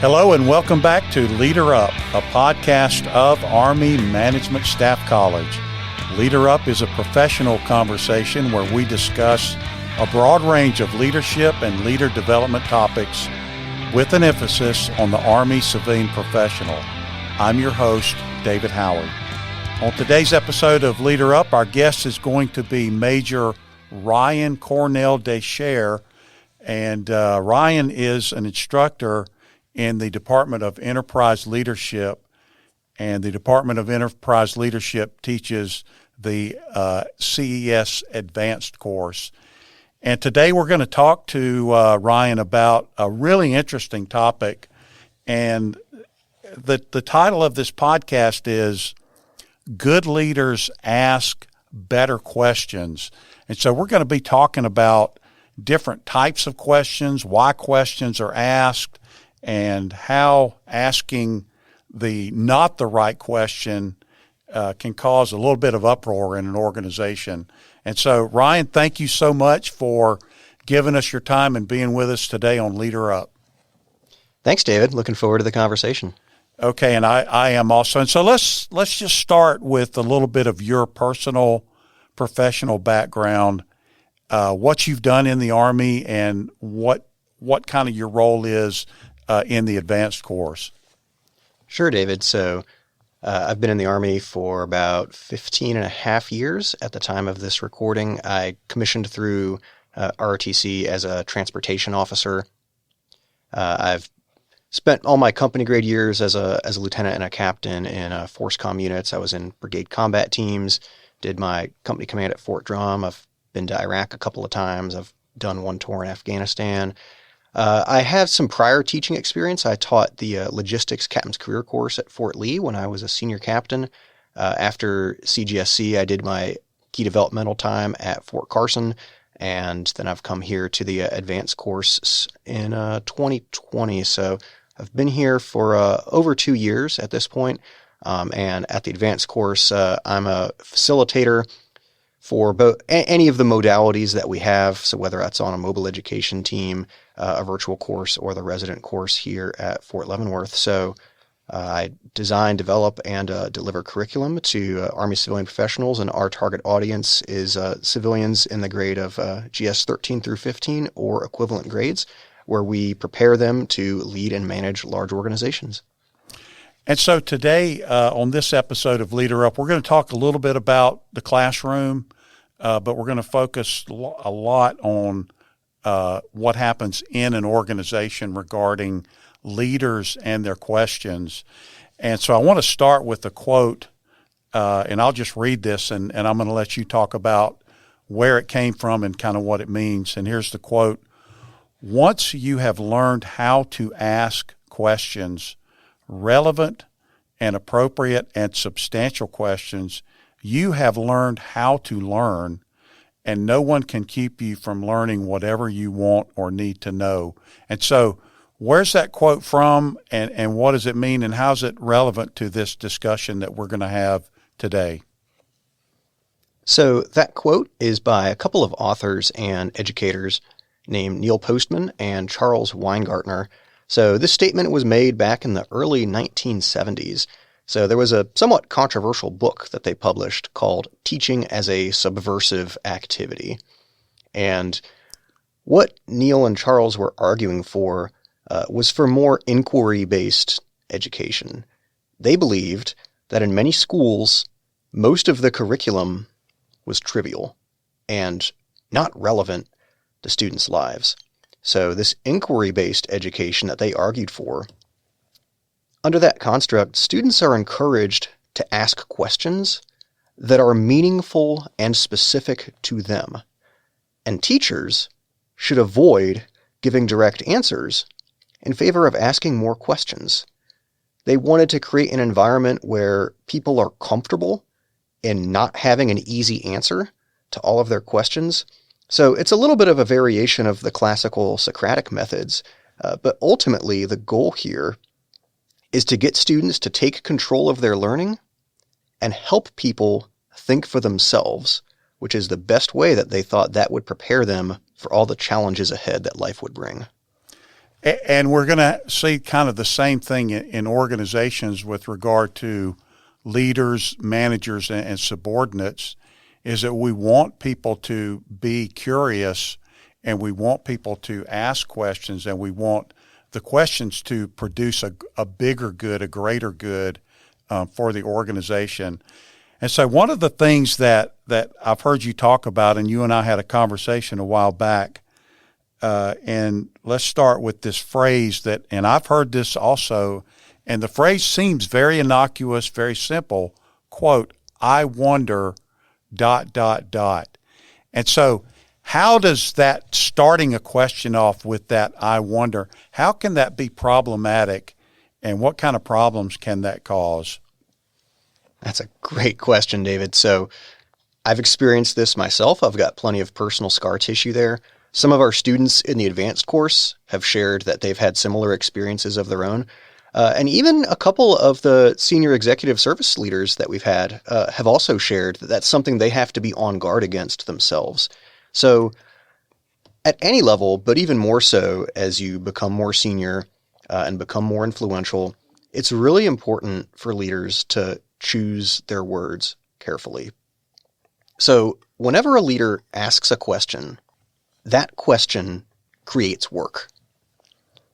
Hello and welcome back to Leader Up, a podcast of Army Management Staff College. Leader Up is a professional conversation where we discuss a broad range of leadership and leader development topics with an emphasis on the Army civilian professional. I'm your host, David Howey. On today's episode of Leader Up, our guest is going to be Major Ryan Cornell-d'Echert, and Ryan is an instructor in the Department of Enterprise Leadership, and the Department of Enterprise Leadership teaches the CES Advanced course. And today we're going to talk to Ryan about a really interesting topic, and the title of this podcast is Good Leaders Ask Better Questions. And so we're going to be talking about different types of questions, why questions are asked, and how asking not the right question can cause a little bit of uproar in an organization. And so, Ryan, thank you so much for giving us your time and being with us today on Leader Up. Thanks, David. Looking forward to the conversation. Okay, and I am also. And so let's just start with a little bit of your personal, professional background, what you've done in the Army, and what kind of your role is in the advanced course. Sure, David. So I've been in the Army for about 15 and a half years at the time of this recording. I commissioned through ROTC as a transportation officer. I've spent all my company grade years as a lieutenant and a captain in force comm units. I was in brigade combat teams, did my company command at Fort Drum. I've been to Iraq a couple of times. I've done one tour in Afghanistan. I have some prior teaching experience. I taught the logistics captain's career course at Fort Lee when I was a senior captain. After CGSC, I did my key developmental time at Fort Carson, and then I've come here to the advanced course in 2020. So I've been here for over 2 years at this point, and at the advanced course, I'm a facilitator for both any of the modalities that we have. So whether that's on a mobile education team, a virtual course, or the resident course here at Fort Leavenworth. So I design, develop, and deliver curriculum to Army civilian professionals, and our target audience is civilians in the grade of GS 13 through 15 or equivalent grades, where we prepare them to lead and manage large organizations. And so today, on this episode of Leader Up, we're going to talk a little bit about the classroom, but we're going to focus a lot on what happens in an organization regarding leaders and their questions. And so I want to start with a quote, and I'll just read this, and I'm going to let you talk about where it came from and kind of what it means. And here's the quote: "Once you have learned how to ask questions, relevant and appropriate and substantial questions, you have learned how to learn, and no one can keep you from learning whatever you want or need to know." And so where's that quote from, and what does it mean, and how's it relevant to this discussion that we're going to have today? So that quote is by a couple of authors and educators named Neil Postman and Charles Weingartner. So this statement was made back in the early 1970s. So there was a somewhat controversial book that they published called Teaching as a Subversive Activity. And what Neil and Charles were arguing for was for more inquiry-based education. They believed that in many schools, most of the curriculum was trivial and not relevant to students' lives. So this inquiry-based education that they argued for, under that construct, students are encouraged to ask questions that are meaningful and specific to them. And teachers should avoid giving direct answers in favor of asking more questions. They wanted to create an environment where people are comfortable in not having an easy answer to all of their questions. So it's a little bit of a variation of the classical Socratic methods, but ultimately the goal here is to get students to take control of their learning and help people think for themselves, which is the best way that they thought that would prepare them for all the challenges ahead that life would bring. And we're going to see kind of the same thing in organizations with regard to leaders, managers, and subordinates, is that we want people to be curious, and we want people to ask questions, and we want the questions to produce a bigger good, a greater good for the organization. And so one of the things that I've heard you talk about, and you and I had a conversation a while back, and let's start with this phrase that, and I've heard this also, and the phrase seems very innocuous, very simple, quote, "I wonder, ... And so how does that, starting a question off with that "I wonder," how can that be problematic, and what kind of problems can that cause? That's a great question, David. So I've experienced this myself. I've got plenty of personal scar tissue there. Some of our students in the advanced course have shared that they've had similar experiences of their own. And even a couple of the senior executive service leaders that we've had have also shared that that's something they have to be on guard against themselves. So at any level, but even more so as you become more senior and become more influential, it's really important for leaders to choose their words carefully. So whenever a leader asks a question, that question creates work.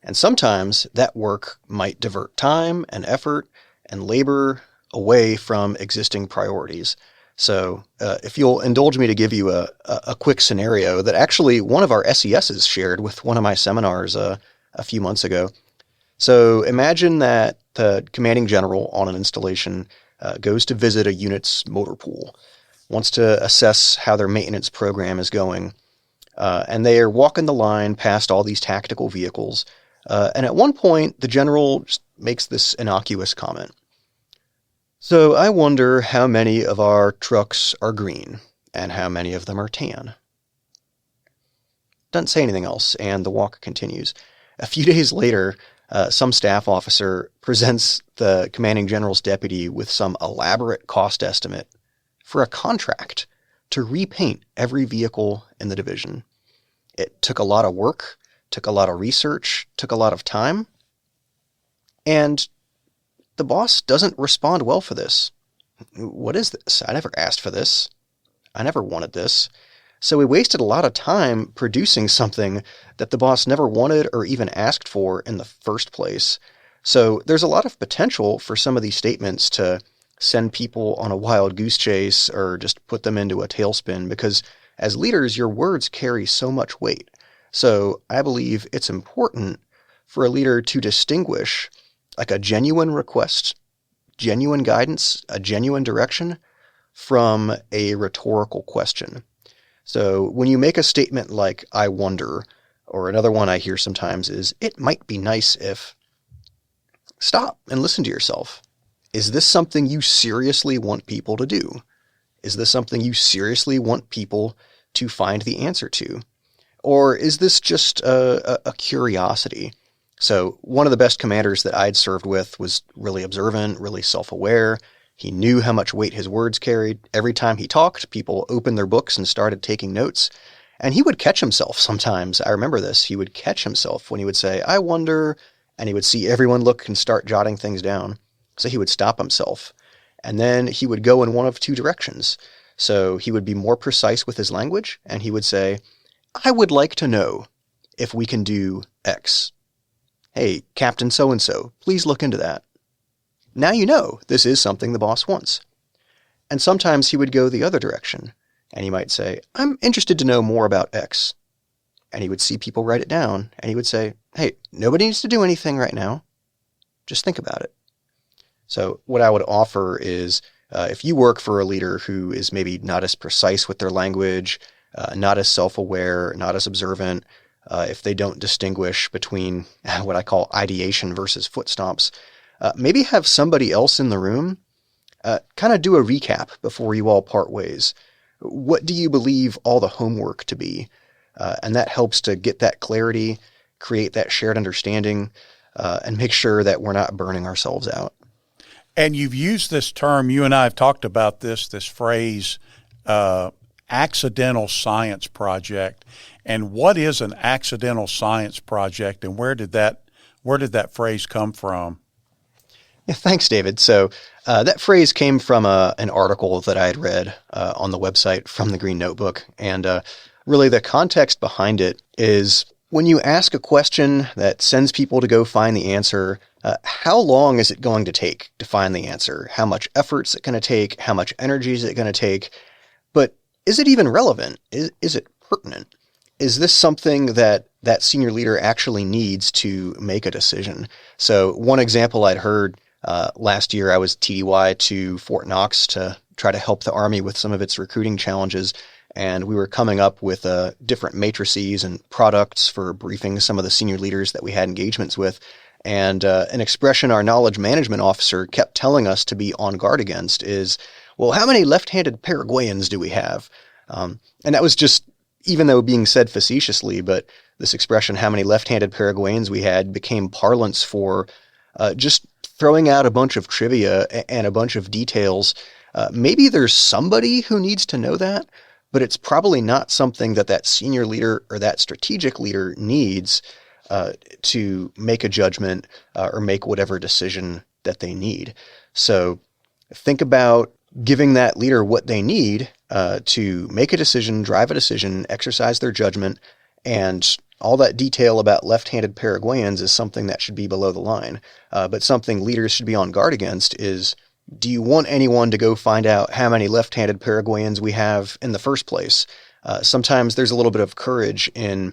And sometimes that work might divert time and effort and labor away from existing priorities. So if you'll indulge me to give you a quick scenario that actually one of our SESs shared with one of my seminars a few months ago. So imagine that the commanding general on an installation goes to visit a unit's motor pool, wants to assess how their maintenance program is going, and they are walking the line past all these tactical vehicles. And at one point, the general just makes this innocuous comment. "So I wonder how many of our trucks are green and how many of them are tan." Doesn't say anything else, and the walk continues. A few days later, some staff officer presents the commanding general's deputy with some elaborate cost estimate for a contract to repaint every vehicle in the division. It took a lot of work, took a lot of research, took a lot of time, and the boss doesn't respond well for this. "What is this? I never asked for this. I never wanted this." So we wasted a lot of time producing something that the boss never wanted or even asked for in the first place. So there's a lot of potential for some of these statements to send people on a wild goose chase or just put them into a tailspin, because as leaders, your words carry so much weight. So I believe it's important for a leader to distinguish like a genuine request, genuine guidance, a genuine direction from a rhetorical question. So when you make a statement like "I wonder," or another one I hear sometimes is "it might be nice if," stop and listen to yourself. Is this something you seriously want people to do? Is this something you seriously want people to find the answer to? Or is this just a curiosity? So one of the best commanders that I'd served with was really observant, really self-aware. He knew how much weight his words carried. Every time he talked, people opened their books and started taking notes. And he would catch himself sometimes. I remember this. He would catch himself when he would say, "I wonder," and he would see everyone look and start jotting things down. So he would stop himself. And then he would go in one of two directions. So he would be more precise with his language, and he would say, "I would like to know if we can do X. Hey, Captain so-and-so, please look into that." Now you know this is something the boss wants. And sometimes he would go the other direction, and he might say, "I'm interested to know more about X." And he would see people write it down, and he would say, "Hey, nobody needs to do anything right now. Just think about it." So what I would offer is, if you work for a leader who is maybe not as precise with their language, not as self-aware, not as observant, if they don't distinguish between what I call ideation versus foot stomps, maybe have somebody else in the room kind of do a recap before you all part ways. What do you believe all the homework to be? And that helps to get that clarity, create that shared understanding, and make sure that we're not burning ourselves out. And you've used this term, you and I have talked about this phrase, accidental science project. And what is an accidental science project, and where did that phrase come from? Yeah, thanks, David. So that phrase came from an article that I had read on the website from the Green Notebook. And really the context behind it is when you ask a question that sends people to go find the answer, how long is it going to take to find the answer? How much effort is it going to take? How much energy is it going to take? But is it even relevant? Is it pertinent? Is this something that senior leader actually needs to make a decision? So one example I'd heard last year, I was TDY to Fort Knox to try to help the Army with some of its recruiting challenges. And we were coming up with different matrices and products for briefing some of the senior leaders that we had engagements with. And an expression our knowledge management officer kept telling us to be on guard against is, well, how many left-handed Paraguayans do we have? And that was just, even though being said facetiously, but this expression, how many left-handed Paraguayans we had, became parlance for just throwing out a bunch of trivia and a bunch of details. Maybe there's somebody who needs to know that, but it's probably not something that senior leader or that strategic leader needs to make a judgment or make whatever decision that they need. So think about giving that leader what they need to make a decision, drive a decision, exercise their judgment, and all that detail about left-handed Paraguayans is something that should be below the line. But something leaders should be on guard against is, do you want anyone to go find out how many left-handed Paraguayans we have in the first place? Sometimes there's a little bit of courage in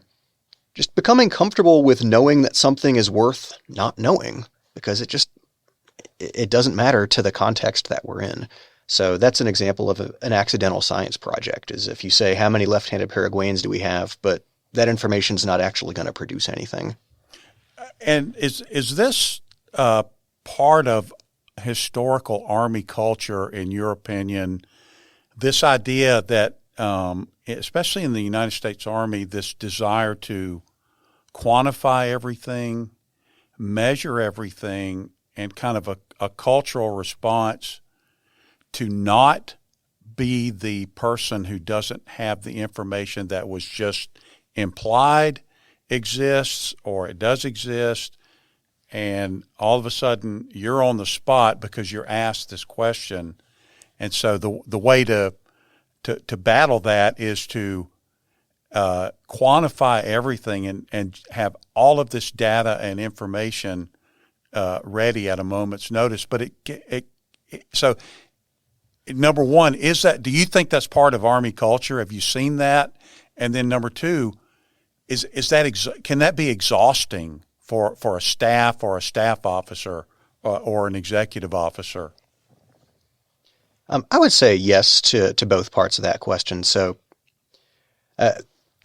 just becoming comfortable with knowing that something is worth not knowing, because it doesn't matter to the context that we're in. So that's an example of an accidental science project, is if you say, how many left-handed Paraguayans do we have, but that information is not actually going to produce anything. And is this part of historical Army culture, in your opinion, this idea that, especially in the United States Army, this desire to quantify everything, measure everything, and kind of a cultural response to not be the person who doesn't have the information that was just implied exists, or it does exist, and all of a sudden you're on the spot because you're asked this question. And so the way to battle that is to quantify everything and have all of this data and information ready at a moment's notice. But so number one, do you think that's part of Army culture? Have you seen that? And then number two, can that be exhausting for a staff or a staff officer or an executive officer? I would say yes to both parts of that question. So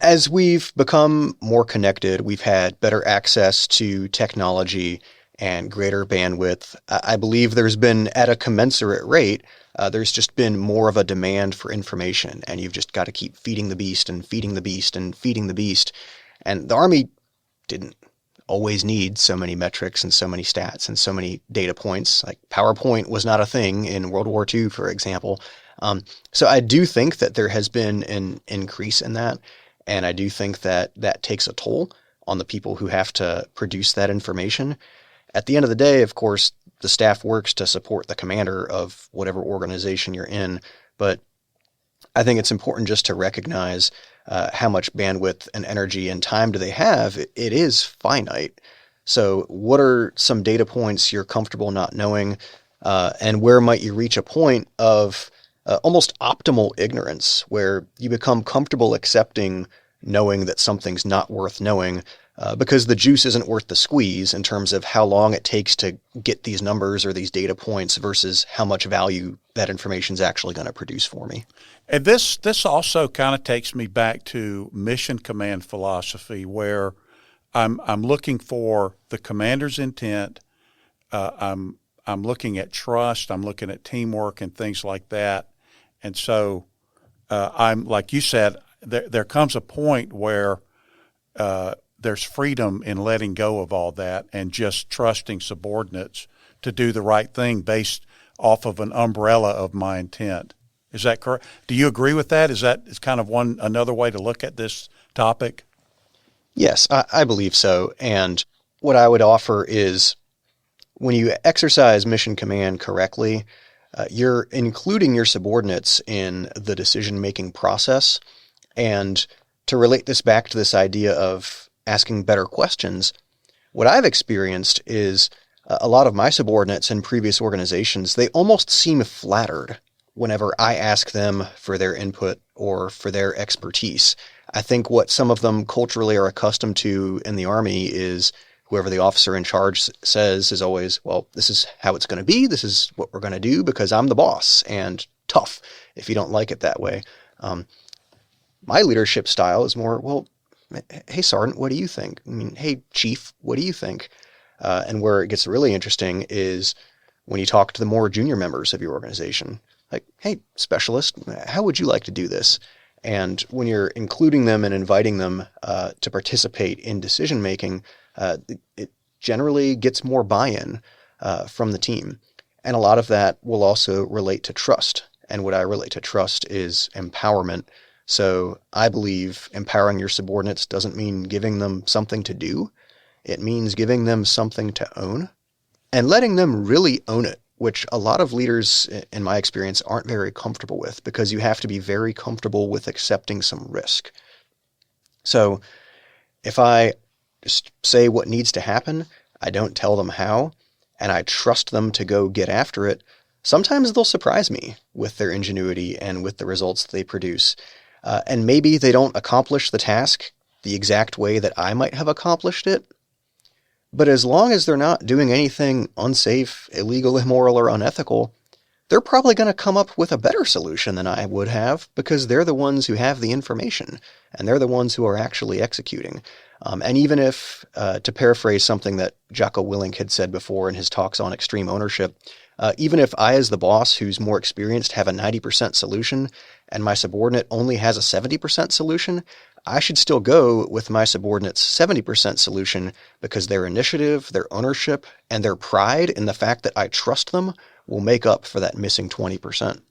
as we've become more connected, we've had better access to technology and greater bandwidth. I believe there's been, at a commensurate rate, there's just been more of a demand for information, and you've just got to keep feeding the beast and feeding the beast and feeding the beast. And the Army didn't always need so many metrics and so many stats and so many data points. Like PowerPoint was not a thing in World War II, for example. So I do think that there has been an increase in that, and I do think that that takes a toll on the people who have to produce that information. At the end of the day, of course, the staff works to support the commander of whatever organization you're in, but I think it's important just to recognize how much bandwidth and energy and time do they have. It is finite. So what are some data points you're comfortable not knowing, and where might you reach a point of almost optimal ignorance, where you become comfortable accepting knowing that something's not worth knowing, because the juice isn't worth the squeeze in terms of how long it takes to get these numbers or these data points versus how much value that information is actually going to produce for me. And this also kind of takes me back to mission command philosophy, where I'm looking for the commander's intent. I'm looking at trust. I'm looking at teamwork and things like that. And so I'm, like you said, there comes a point where there's freedom in letting go of all that and just trusting subordinates to do the right thing based off of an umbrella of my intent. Is that correct? Do you agree with that? Is kind of another way to look at this topic? Yes, I believe so. And what I would offer is when you exercise mission command correctly, you're including your subordinates in the decision-making process. And to relate this back to this idea of asking better questions, what I've experienced is a lot of my subordinates in previous organizations, they almost seem flattered whenever I ask them for their input or for their expertise. I think what some of them culturally are accustomed to in the Army is whoever the officer in charge says is always, well, this is how it's going to be. This is what we're going to do because I'm the boss, and tough if you don't like it that way. My leadership style is more, well, hey, Sergeant, what do you think? I mean, hey, Chief, what do you think? And where it gets really interesting is when you talk to the more junior members of your organization. Like, hey, Specialist, how would you like to do this? And when you're including them and inviting them to participate in decision-making, it generally gets more buy-in from the team. And a lot of that will also relate to trust. And what I relate to trust is empowerment. So I believe empowering your subordinates doesn't mean giving them something to do. It means giving them something to own and letting them really own it, which a lot of leaders, in my experience, aren't very comfortable with because you have to be very comfortable with accepting some risk. So if I just say what needs to happen, I don't tell them how, and I trust them to go get after it, sometimes they'll surprise me with their ingenuity and with the results they produce. And maybe they don't accomplish the task the exact way that I might have accomplished it, but as long as they're not doing anything unsafe, illegal, immoral, or unethical, they're probably going to come up with a better solution than I would have because they're the ones who have the information and they're the ones who are actually executing. And even if, to paraphrase something that Jocko Willink had said before in his talks on extreme ownership, even if I as the boss who's more experienced have a 90% solution and my subordinate only has a 70% solution, I should still go with my subordinate's 70% solution because their initiative, their ownership, and their pride in the fact that I trust them will make up for that missing 20%.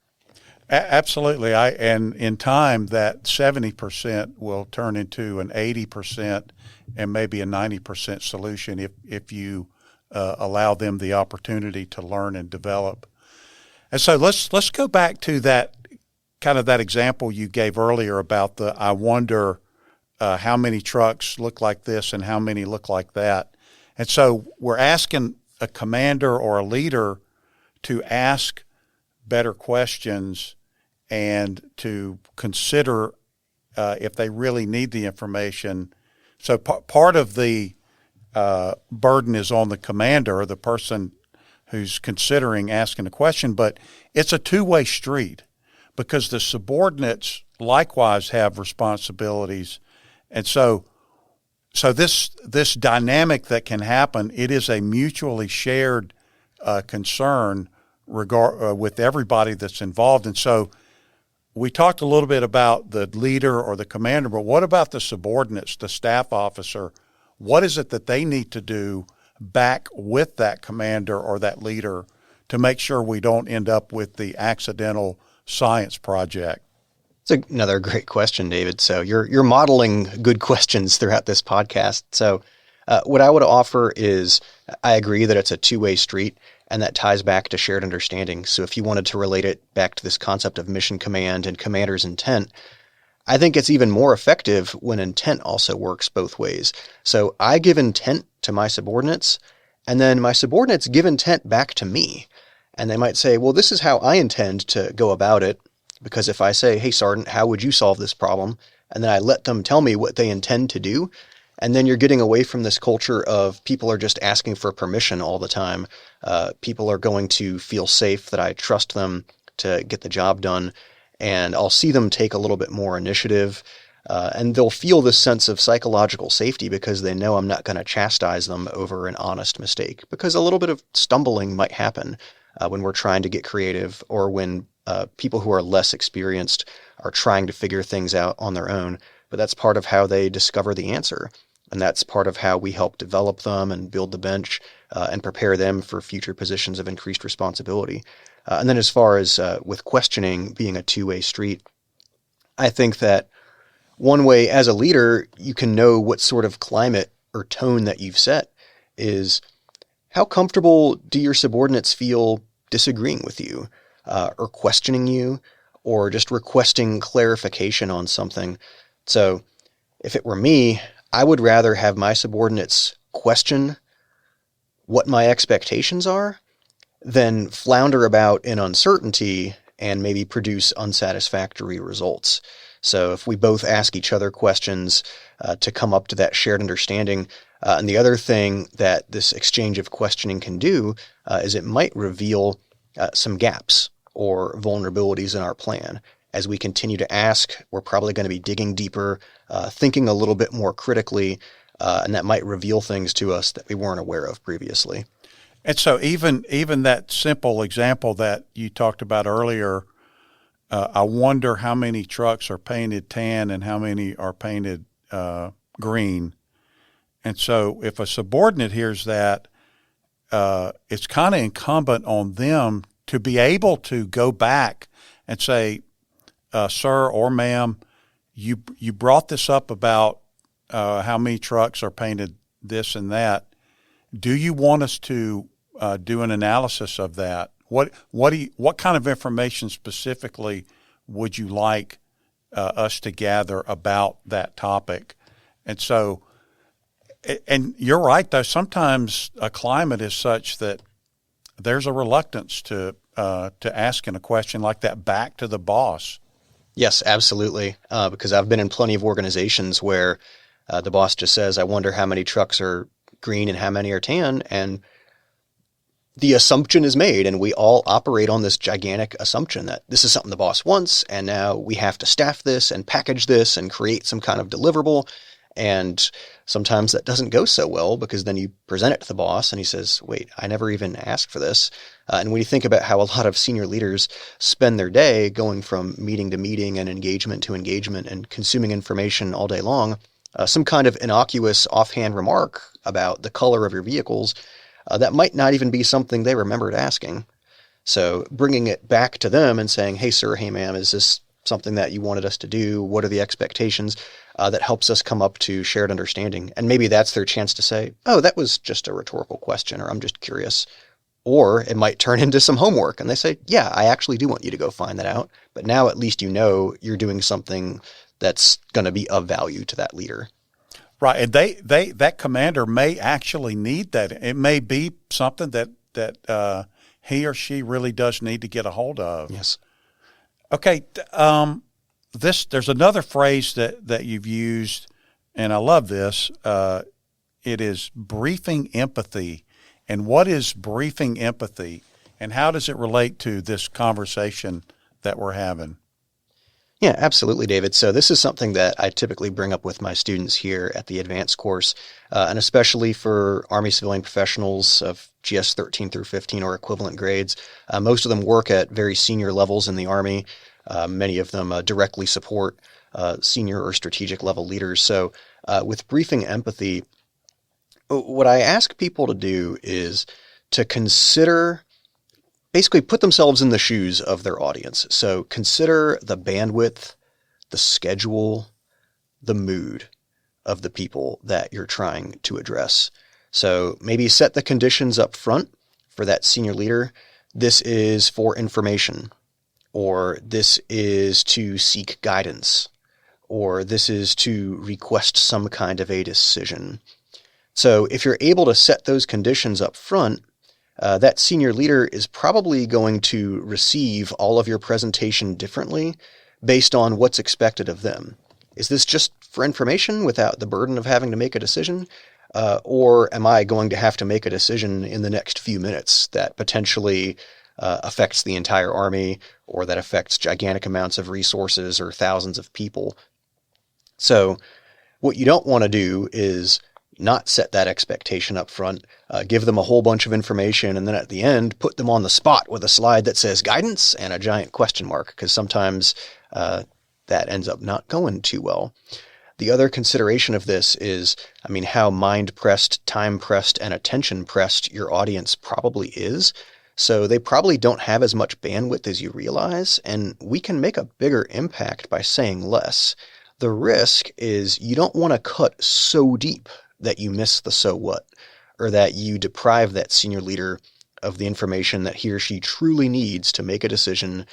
Absolutely. And in time, that 70% will turn into an 80% and maybe a 90% solution if you allow them the opportunity to learn and develop. And so let's go back to that kind of that example you gave earlier about I wonder how many trucks look like this and how many look like that. And so we're asking a commander or a leader to ask better questions and to consider if they really need the information. So part of the burden is on the commander or the person who's considering asking a question, but it's a two-way street because the subordinates likewise have responsibilities. And so this dynamic that can happen, it is a mutually shared concern with everybody that's involved. And so we talked a little bit about the leader or the commander, but what about the subordinates, the staff officer? What is it that they need to do back with that commander or that leader to make sure we don't end up with the accidental science project? It's another great question, David. So you're modeling good questions throughout this podcast. So what I would offer is I agree that it's a two-way street, and that ties back to shared understanding. So if you wanted to relate it back to this concept of mission command and commander's intent, I think it's even more effective when intent also works both ways. So I give intent to my subordinates, and then my subordinates give intent back to me. And they might say, well, this is how I intend to go about it. Because if I say, hey, Sergeant, how would you solve this problem? And then I let them tell me what they intend to do. And then you're getting away from this culture of people are just asking for permission all the time. People are going to feel safe that I trust them to get the job done. And I'll see them take a little bit more initiative. And they'll feel this sense of psychological safety because they know I'm not going to chastise them over an honest mistake. Because a little bit of stumbling might happen when we're trying to get creative or when people who are less experienced are trying to figure things out on their own, but that's part of how they discover the answer. And that's part of how we help develop them and build the bench and prepare them for future positions of increased responsibility. And then as far as with questioning being a two-way street, I think that one way as a leader, you can know what sort of climate or tone that you've set is how comfortable do your subordinates feel disagreeing with you or questioning you or just requesting clarification on something. So if it were me, I would rather have my subordinates question what my expectations are than flounder about in uncertainty and maybe produce unsatisfactory results. So if we both ask each other questions to come up to that shared understanding, and the other thing that this exchange of questioning can do is it might reveal some gaps or vulnerabilities in our plan. As we continue to ask, we're probably going to be digging deeper, thinking a little bit more critically, and that might reveal things to us that we weren't aware of previously. And so even that simple example that you talked about earlier, I wonder how many trucks are painted tan and how many are painted green. And so if a subordinate hears that, it's kind of incumbent on them to be able to go back and say, sir or ma'am, you brought this up about how many trucks are painted this and that. Do you want us to do an analysis of that? What kind of information specifically would you like us to gather about that topic? And so, and you're right though. Sometimes a climate is such that there's a reluctance to asking a question like that back to the boss. Yes, absolutely. Because I've been in plenty of organizations where the boss just says, "I wonder how many trucks are green and how many are tan," and the assumption is made, and we all operate on this gigantic assumption that this is something the boss wants, and now we have to staff this and package this and create some kind of deliverable. And sometimes that doesn't go so well because then you present it to the boss and he says, "Wait, I never even asked for this." And when you think about how a lot of senior leaders spend their day going from meeting to meeting and engagement to engagement and consuming information all day long, some kind of innocuous offhand remark about the color of your vehicles, that might not even be something they remembered asking. So bringing it back to them and saying, "Hey, sir, hey, ma'am, is this something that you wanted us to do? What are the expectations?" That helps us come up to shared understanding. And maybe that's their chance to say, "Oh, that was just a rhetorical question," or "I'm just curious." Or it might turn into some homework and they say, "Yeah, I actually do want you to go find that out. But now at least you know you're doing something that's going to be of value to that leader." Right. And that commander may actually need that. It may be something that he or she really does need to get a hold of. Yes. Okay. There's another phrase that you've used, and I love this. It is briefing empathy. And what is briefing empathy, and how does it relate to this conversation that we're having? Yeah, absolutely, David. So this is something that I typically bring up with my students here at the advanced course, and especially for Army civilian professionals of GS 13 through 15 or equivalent grades. Most of them work at very senior levels in the Army. Many of them directly support senior or strategic level leaders. So with briefing empathy, what I ask people to do is to consider, basically put themselves in the shoes of their audience. So consider the bandwidth, the schedule, the mood of the people that you're trying to address. So maybe set the conditions up front for that senior leader. This is for information, or this is to seek guidance, or this is to request some kind of a decision. So if you're able to set those conditions up front, that senior leader is probably going to receive all of your presentation differently based on what's expected of them. Is this just for information without the burden of having to make a decision? Or am I going to have to make a decision in the next few minutes that potentially affects the entire Army, or that affects gigantic amounts of resources or thousands of people? So what you don't want to do is not set that expectation up front, give them a whole bunch of information, and then at the end, put them on the spot with a slide that says guidance and a giant question mark, because sometimes that ends up not going too well. The other consideration of this is, how mind-pressed, time-pressed, and attention-pressed your audience probably is. So they probably don't have as much bandwidth as you realize, and we can make a bigger impact by saying less. The risk is you don't want to cut so deep that you miss the so what, or that you deprive that senior leader of the information that he or she truly needs to make a decision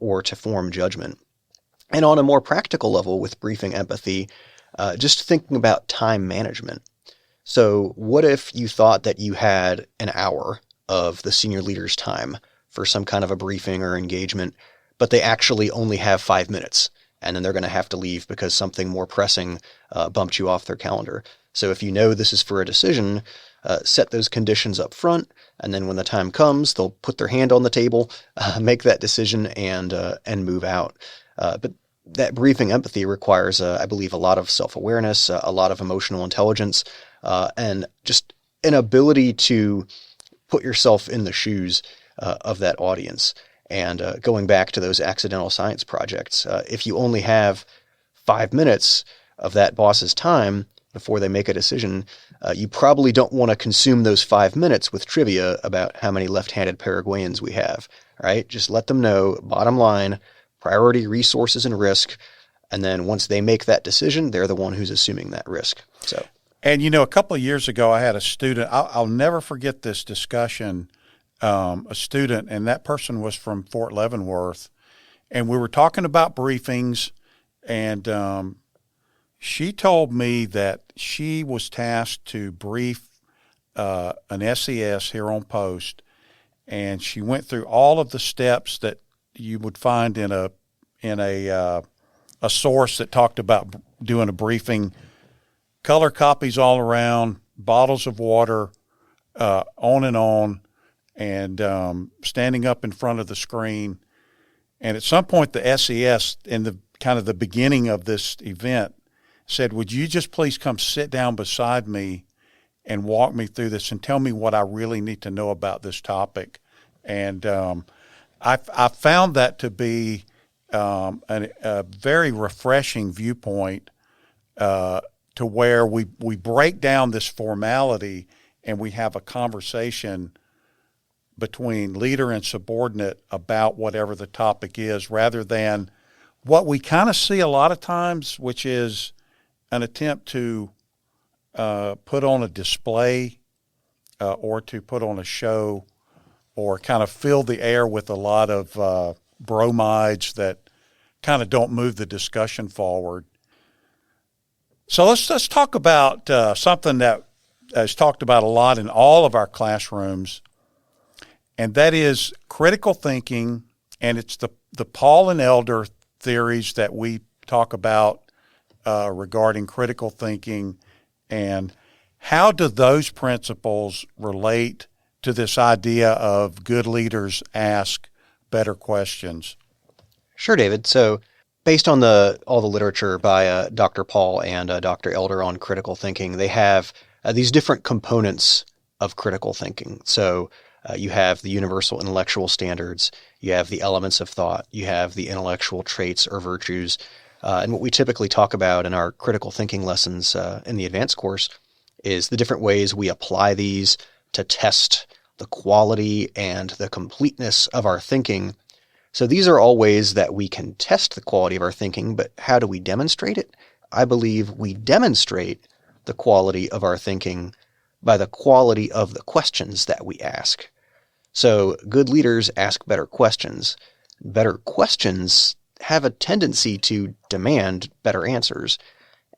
or to form judgment. And on a more practical level with briefing empathy, just thinking about time management. So what if you thought that you had an hour of the senior leader's time for some kind of a briefing or engagement, but they actually only have 5 minutes, and then they're going to have to leave because something more pressing bumped you off their calendar. So if you know this is for a decision, set those conditions up front, and then when the time comes, they'll put their hand on the table, make that decision, and move out. But that briefing empathy requires, I believe, a lot of self-awareness, a lot of emotional intelligence, and just an ability to put yourself in the shoes of that audience. And going back to those accidental science projects, if you only have 5 minutes of that boss's time before they make a decision, you probably don't want to consume those 5 minutes with trivia about how many left-handed Paraguayans we have, right? Just let them know, bottom line, priority, resources, and risk. And then once they make that decision, they're the one who's assuming that risk. So, and a couple of years ago, I had a student, I'll never forget this discussion, a student, and that person was from Fort Leavenworth, and we were talking about briefings, and she told me that she was tasked to brief an SES here on post, and she went through all of the steps that you would find in a source that talked about doing a briefing, color copies all around, bottles of water, on, and standing up in front of the screen. And at some point, the SES, in the kind of the beginning of this event, said, "Would you just please come sit down beside me and walk me through this and tell me what I really need to know about this topic?" And I found that to be a very refreshing viewpoint to where we break down this formality and we have a conversation between leader and subordinate about whatever the topic is, rather than what we kind of see a lot of times, which is an attempt to put on a display or to put on a show, or kind of fill the air with a lot of bromides that kind of don't move the discussion forward. So let's talk about something that is talked about a lot in all of our classrooms, and that is critical thinking, and it's the Paul and Elder theories that we talk about regarding critical thinking, and how do those principles relate to this idea of good leaders ask better questions? Sure, David. So based on all the literature by Dr. Paul and Dr. Elder on critical thinking, they have these different components of critical thinking. So you have the universal intellectual standards, you have the elements of thought, you have the intellectual traits or virtues, and what we typically talk about in our critical thinking lessons in the advanced course is the different ways we apply these to test the quality and the completeness of our thinking. So these are all ways that we can test the quality of our thinking, but how do we demonstrate it? I believe we demonstrate the quality of our thinking by the quality of the questions that we ask. So good leaders ask better questions. Better questions have a tendency to demand better answers.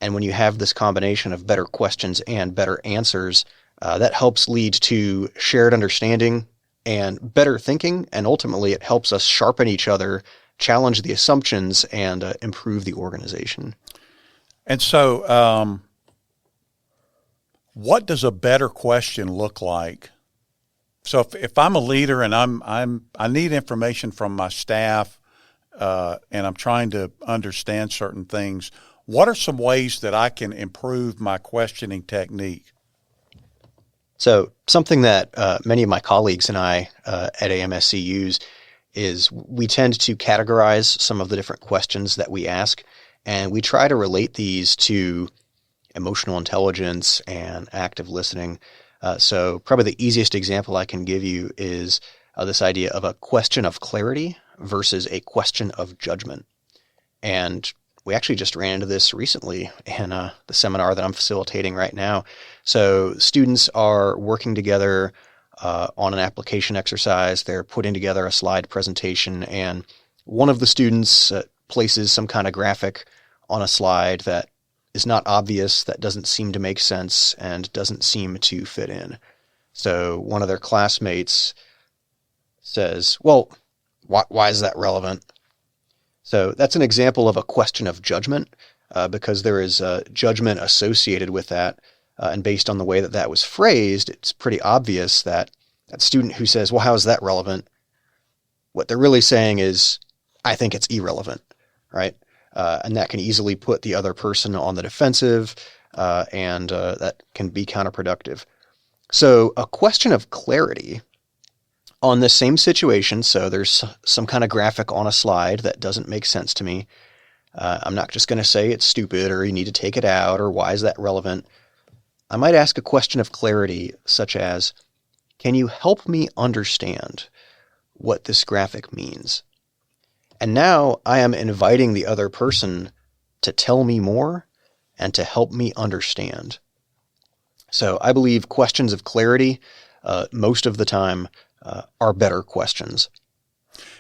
And when you have this combination of better questions and better answers, that helps lead to shared understanding and better thinking, and ultimately it helps us sharpen each other, challenge the assumptions, and improve the organization. And so what does a better question look like? So if I'm a leader and I need information from my staff and I'm trying to understand certain things, what are some ways that I can improve my questioning technique? So something that many of my colleagues and I at AMSC use is we tend to categorize some of the different questions that we ask, And we try to relate these to emotional intelligence and active listening. So probably the easiest example I can give you is this idea of a question of clarity versus a question of judgment. And we actually just ran into this recently in the seminar that I'm facilitating right now. So students are working together on an application exercise. They're putting together a slide presentation, and one of the students places some kind of graphic on a slide that is not obvious, that doesn't seem to make sense, and doesn't seem to fit in. So one of their classmates says, well, why is that relevant? So that's an example of a question of judgment, because there is judgment associated with that. And based on the way that that was phrased, it's pretty obvious that that student who says, well, how is that relevant? What they're really saying is, I think it's irrelevant, right? And that can easily put the other person on the defensive, and that can be counterproductive. So a question of clarity on the same situation, so there's some kind of graphic on a slide that doesn't make sense to me. I'm not just going to say it's stupid or you need to take it out or why is that relevant. I might ask a question of clarity such as, can you help me understand what this graphic means? And now I am inviting the other person to tell me more and to help me understand. So I believe questions of clarity, most of the time, are better questions.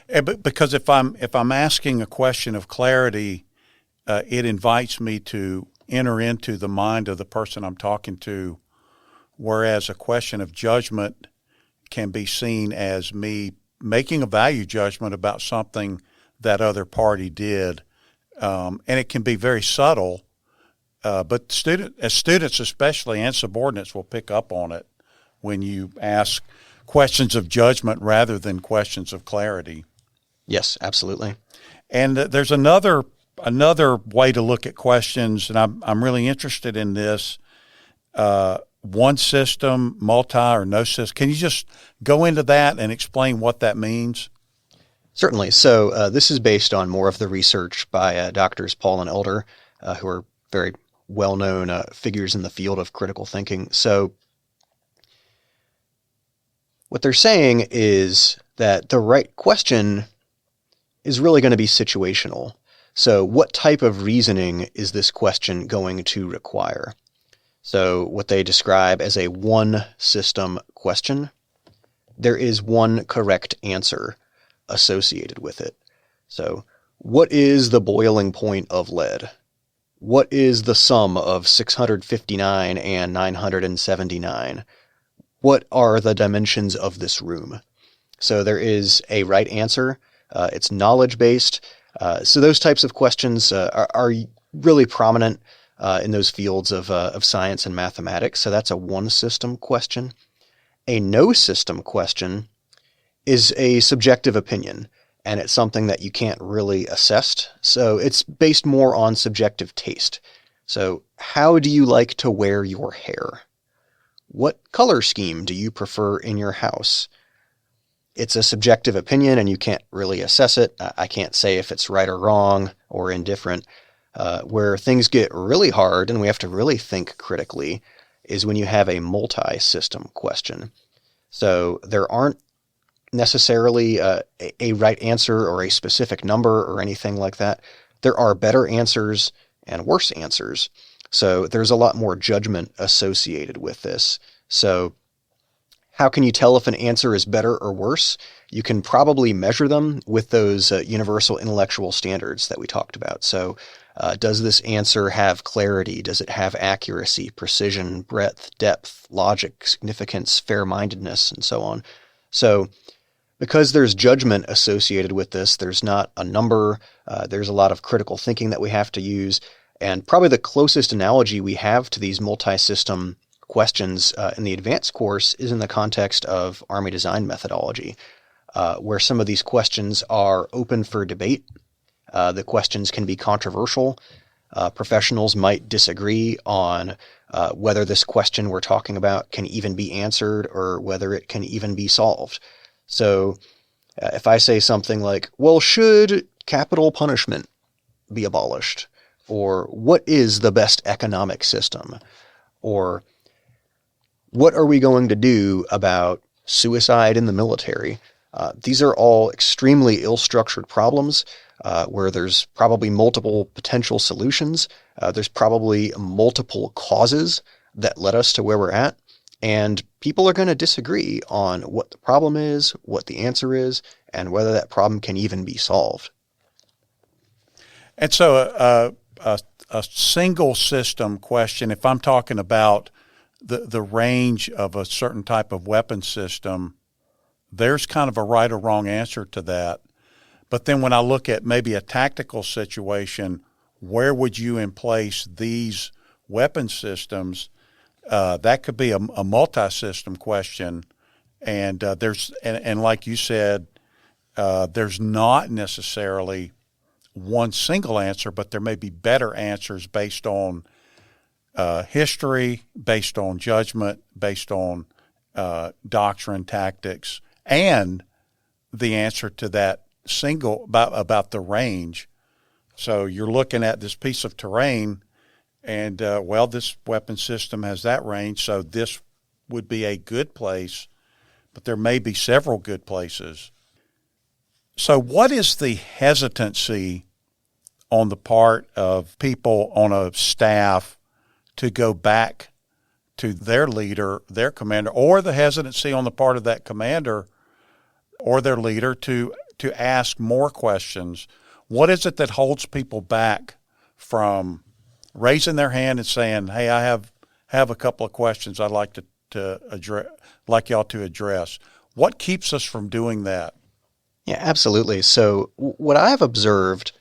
Because if I'm asking a question of clarity, it invites me to enter into the mind of the person I'm talking to, whereas a question of judgment can be seen as me making a value judgment about something that other party did, and it can be very subtle, but students especially and subordinates will pick up on it when you ask questions of judgment rather than questions of clarity. Yes, absolutely. And there's another way to look at questions, and I'm really interested in this. One system, multi, or no system. Can you just go into that and explain what that means? Certainly. So this is based on more of the research by Doctors Paul and Elder, who are very well-known figures in the field of critical thinking. So what they're saying is that the right question is really going to be situational. So what type of reasoning is this question going to require? So what they describe as a one system question, there is one correct answer associated with it. So what is the boiling point of lead? What is the sum of 659 and 979? What are the dimensions of this room? So there is a right answer. It's knowledge-based. So those types of questions are really prominent in those fields of science and mathematics. So that's a one-system question. A no-system question is a subjective opinion, and it's something that you can't really assess. So it's based more on subjective taste. So how do you like to wear your hair? What color scheme do you prefer in your house? It's a subjective opinion, and you can't really assess it. I can't say if it's right or wrong or indifferent. Where things get really hard and we have to really think critically is when you have a multi-system question. So there aren't necessarily a right answer or a specific number or anything like that. There are better answers and worse answers. So there's a lot more judgment associated with this. So how can you tell if an answer is better or worse? You can probably measure them with those universal intellectual standards that we talked about. So does this answer have clarity? Does it have accuracy, precision, breadth, depth, logic, significance, fair-mindedness, and so on? So because there's judgment associated with this, there's not a number. There's a lot of critical thinking that we have to use. And probably the closest analogy we have to these multi-system questions in the advanced course is in the context of Army design methodology, where some of these questions are open for debate. The questions can be controversial. Professionals might disagree on whether this question we're talking about can even be answered or whether it can even be solved. So if I say something like, well, should capital punishment be abolished? or what is the best economic system, or what are we going to do about suicide in the military? These are all extremely ill-structured problems where there's probably multiple potential solutions. There's probably multiple causes that led us to where we're at. And people are going to disagree on what the problem is, what the answer is, and whether that problem can even be solved. And so a single system question, if I'm talking about the range of a certain type of weapon system, there's kind of a right or wrong answer to that. But then when I look at maybe a tactical situation, where would you emplace these weapon systems? That could be a multi-system question. And and like you said, there's not necessarily one single answer, but there may be better answers based on history, based on judgment, based on doctrine, tactics, and the answer to that single about the range. So you're looking at this piece of terrain and, this weapon system has that range, so this would be a good place, but there may be several good places. So what is the hesitancy on the part of people on a staff to go back to their leader, their commander, or the hesitancy on the part of that commander or their leader to ask more questions? What is it that holds people back from raising their hand and saying, "Hey, I have a couple of questions I'd like to address, like y'all to address"? What keeps us from doing that? Yeah, absolutely. So what I've observed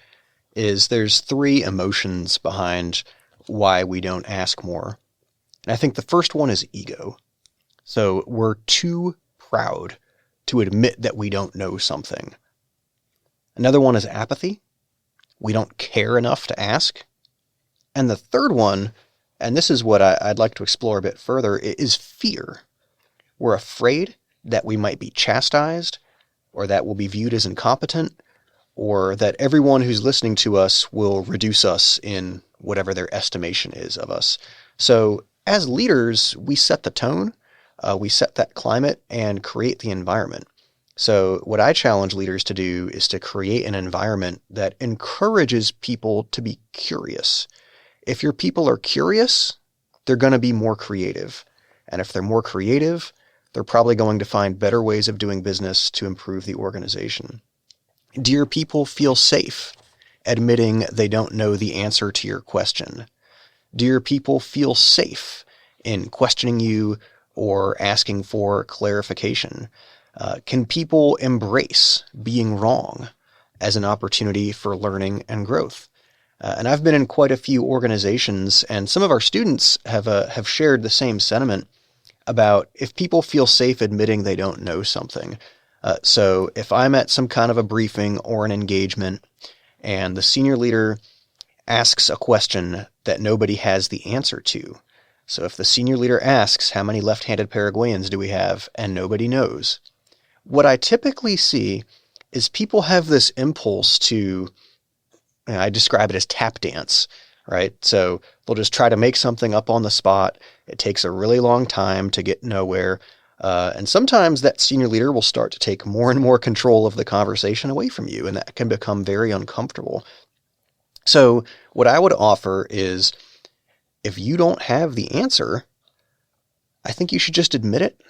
is there's three emotions behind why we don't ask more. And I think the first one is ego. So we're too proud to admit that we don't know something. Another one is apathy. We don't care enough to ask. And the third one, and this is what I'd like to explore a bit further, is fear. We're afraid that we might be chastised, or that we'll be viewed as incompetent, or that everyone who's listening to us will reduce us in whatever their estimation is of us. So as leaders, we set the tone, we set that climate and create the environment. So what I challenge leaders to do is to create an environment that encourages people to be curious. If your people are curious, they're going to be more creative. And if they're more creative, they're probably going to find better ways of doing business to improve the organization. Do your people feel safe admitting they don't know the answer to your question? Do your people feel safe in questioning you or asking for clarification? Can people embrace being wrong as an opportunity for learning and growth? And I've been in quite a few organizations, and some of our students have shared the same sentiment about if people feel safe admitting they don't know something. So if I'm at some kind of a briefing or an engagement and the senior leader asks a question that nobody has the answer to, so if the senior leader asks, how many left-handed Paraguayans do we have, and nobody knows, what I typically see is people have this impulse to, I describe it as tap dance, right? So they'll just try to make something up on the spot. It takes a really long time to get nowhere. And sometimes that senior leader will start to take more and more control of the conversation away from you, and that can become very uncomfortable. So what I would offer is, if you don't have the answer, I think you should just admit it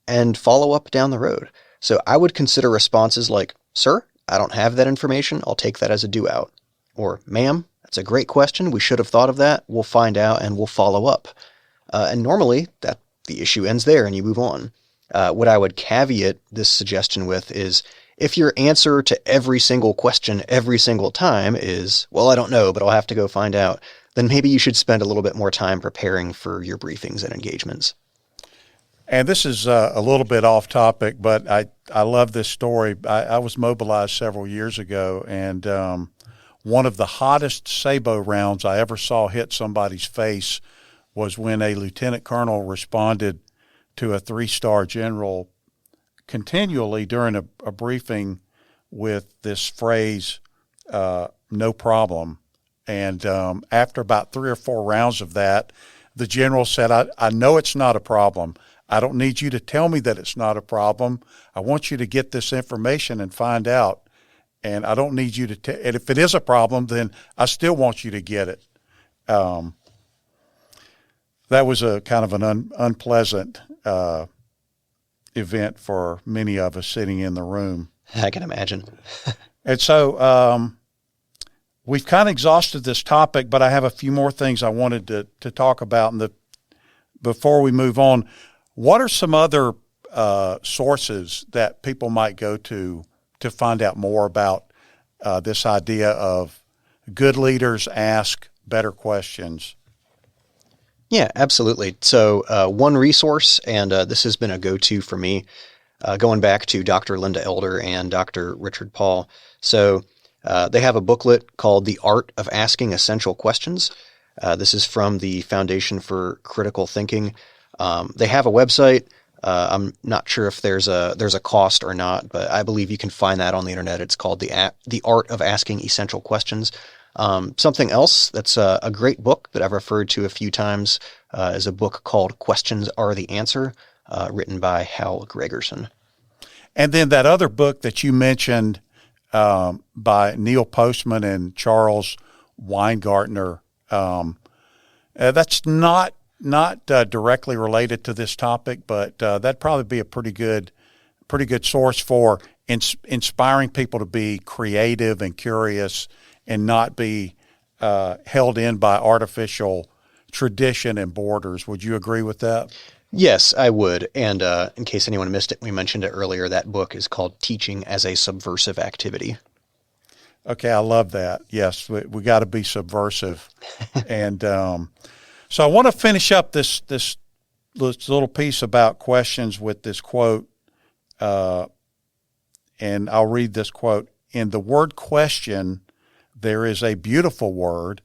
and follow up down the road. So I would consider responses like, "Sir, I don't have that information. I'll take that as a do out." Or, "Ma'am, that's a great question. We should have thought of that. We'll find out and we'll follow up." And normally the issue ends there and you move on. What I would caveat this suggestion with is, if your answer to every single question every single time is, "Well, I don't know, but I'll have to go find out," then maybe you should spend a little bit more time preparing for your briefings and engagements. And this is a little bit off topic, but I love this story. I was mobilized several years ago, and one of the hottest sabot rounds I ever saw hit somebody's face was when a lieutenant colonel responded to a 3-star general continually during a briefing with this phrase, "no problem." And after about 3 or 4 rounds of that, the general said, I know it's not a problem. I don't need you to tell me that it's not a problem. I want you to get this information and find out. And I don't need you to and if it is a problem, then I still want you to get it. That was a kind of an unpleasant event for many of us sitting in the room. I can imagine. And so we've kind of exhausted this topic, but I have a few more things I wanted to talk about. Before we move on, what are some other sources that people might go to find out more about this idea of good leaders ask better questions? Yeah, absolutely. So one resource, and this has been a go-to for me, going back to Dr. Linda Elder and Dr. Richard Paul. So they have a booklet called The Art of Asking Essential Questions. This is from the Foundation for Critical Thinking. They have a website. I'm not sure if there's a cost or not, but I believe you can find that on the internet. It's called The Art of Asking Essential Questions. Something else that's a great book that I've referred to a few times is a book called Questions Are the Answer, written by Hal Gregerson. And then that other book that you mentioned by Neil Postman and Charles Weingartner, that's not directly related to this topic, but that'd probably be a pretty good source for inspiring people to be creative and curious and not be held in by artificial tradition and borders. Would you agree with that? Yes, I would. And in case anyone missed it, we mentioned it earlier, that book is called Teaching as a Subversive Activity. Okay, I love that. Yes, we got to be subversive. And so I want to finish up this little piece about questions with this quote, and I'll read this quote. In the word question, there is a beautiful word,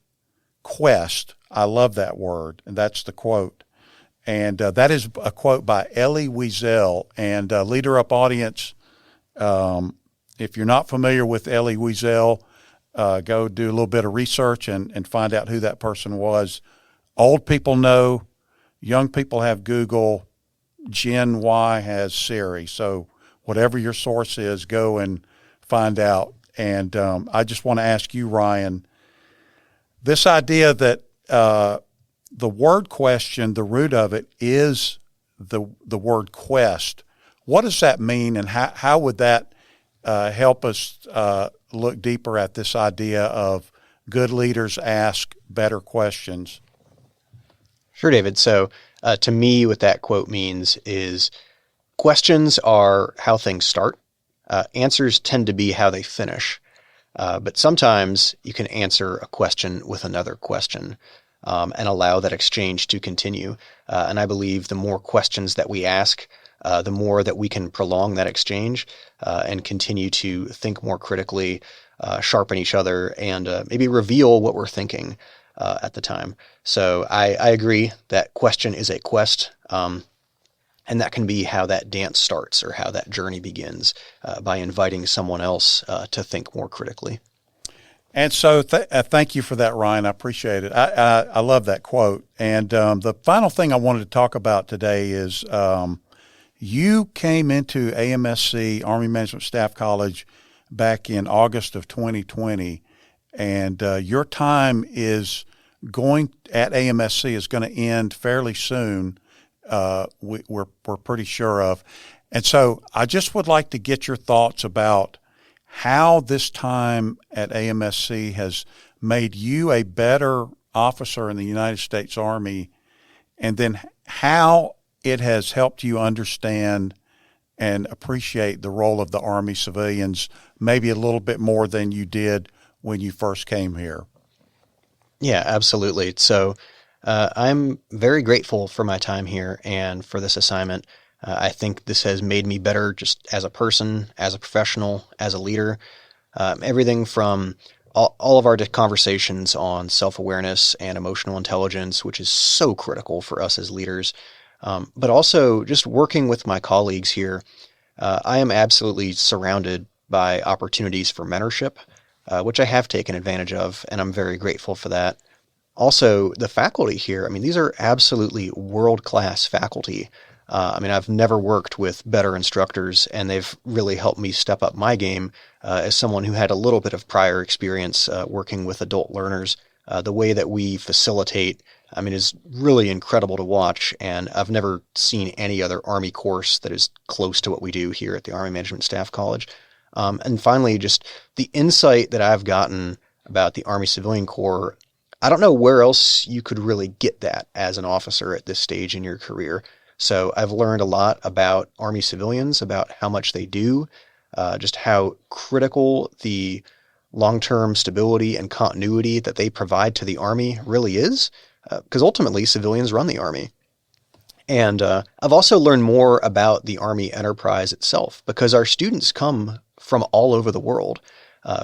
quest. I love that word, and that's the quote. And that is a quote by Elie Wiesel. And Leader Up audience, if you're not familiar with Elie Wiesel, go do a little bit of research and find out who that person was. Old people know, young people have Google, Gen Y has Siri. So whatever your source is, go and find out. And I just want to ask you, Ryan, this idea that the word question, the root of it is the word quest. What does that mean, and how would that help us look deeper at this idea of good leaders ask better questions? Sure, David. So to me, what that quote means is questions are how things start. Answers tend to be how they finish. But sometimes you can answer a question with another question and allow that exchange to continue. And I believe the more questions that we ask, the more that we can prolong that exchange and continue to think more critically, sharpen each other, and maybe reveal what we're thinking at the time. So I agree that question is a quest. And that can be how that dance starts or how that journey begins, by inviting someone else to think more critically. And so thank you for that, Ryan. I appreciate it. I love that quote. And the final thing I wanted to talk about today is you came into AMSC, Army Management Staff College, back in August of 2020, and your time is at AMSC is going to end fairly soon. We're pretty sure of. And so I just would like to get your thoughts about how this time at AMSC has made you a better officer in the United States Army, and then how it has helped you understand and appreciate the role of the Army civilians maybe a little bit more than you did when you first came here. Yeah, absolutely. So I'm very grateful for my time here and for this assignment. I think this has made me better just as a person, as a professional, as a leader. Everything from all of our conversations on self-awareness and emotional intelligence, which is so critical for us as leaders, but also just working with my colleagues here. I am absolutely surrounded by opportunities for mentorship, which I have taken advantage of, and I'm very grateful for that. Also, the faculty here, these are absolutely world-class faculty. I've never worked with better instructors, and they've really helped me step up my game as someone who had a little bit of prior experience working with adult learners. The way that we facilitate, is really incredible to watch, and I've never seen any other Army course that is close to what we do here at the Army Management Staff College. And finally, just the insight that I've gotten about the Army Civilian Corps. I don't know where else you could really get that as an officer at this stage in your career. So I've learned a lot about Army civilians, about how much they do, just how critical the long-term stability and continuity that they provide to the Army really is, because ultimately civilians run the Army. And I've also learned more about the Army enterprise itself, because our students come from all over the world.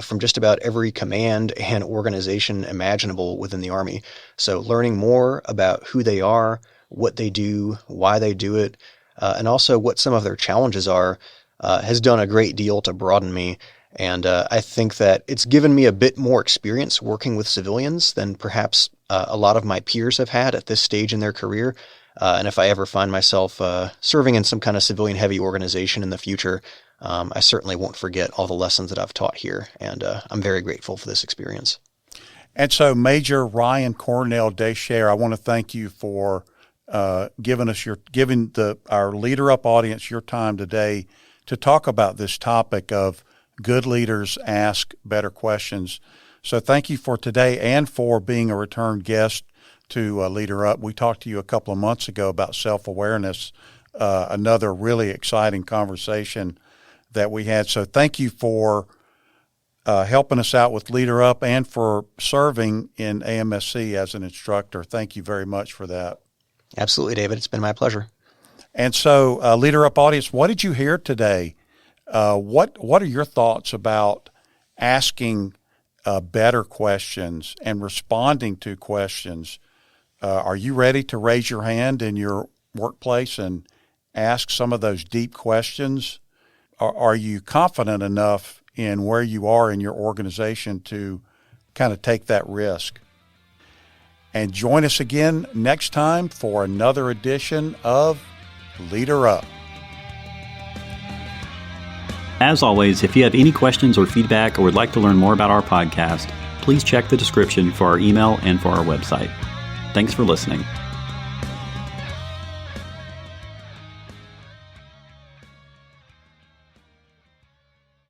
From just about every command and organization imaginable within the Army. So learning more about who they are, what they do, why they do it, and also what some of their challenges are, has done a great deal to broaden me. And I think that it's given me a bit more experience working with civilians than perhaps a lot of my peers have had at this stage in their career. And if I ever find myself serving in some kind of civilian-heavy organization in the future, I certainly won't forget all the lessons that I've taught here, and I'm very grateful for this experience. And so, Major Ryan Cornell-d'Echert, I want to thank you for giving our Leader Up audience your time today to talk about this topic of good leaders ask better questions. So thank you for today and for being a return guest to Leader Up. We talked to you a couple of months ago about self-awareness, another really exciting conversation that we had. So thank you for helping us out with Leader Up and for serving in AMSC as an instructor. Thank you very much for that. Absolutely, David. It's been my pleasure. And so, Leader Up audience, what did you hear today? What are your thoughts about asking better questions and responding to questions? Are you ready to raise your hand in your workplace and ask some of those deep questions? Are you confident enough in where you are in your organization to kind of take that risk? And join us again next time for another edition of Leader Up. As always, if you have any questions or feedback or would like to learn more about our podcast, please check the description for our email and for our website. Thanks for listening.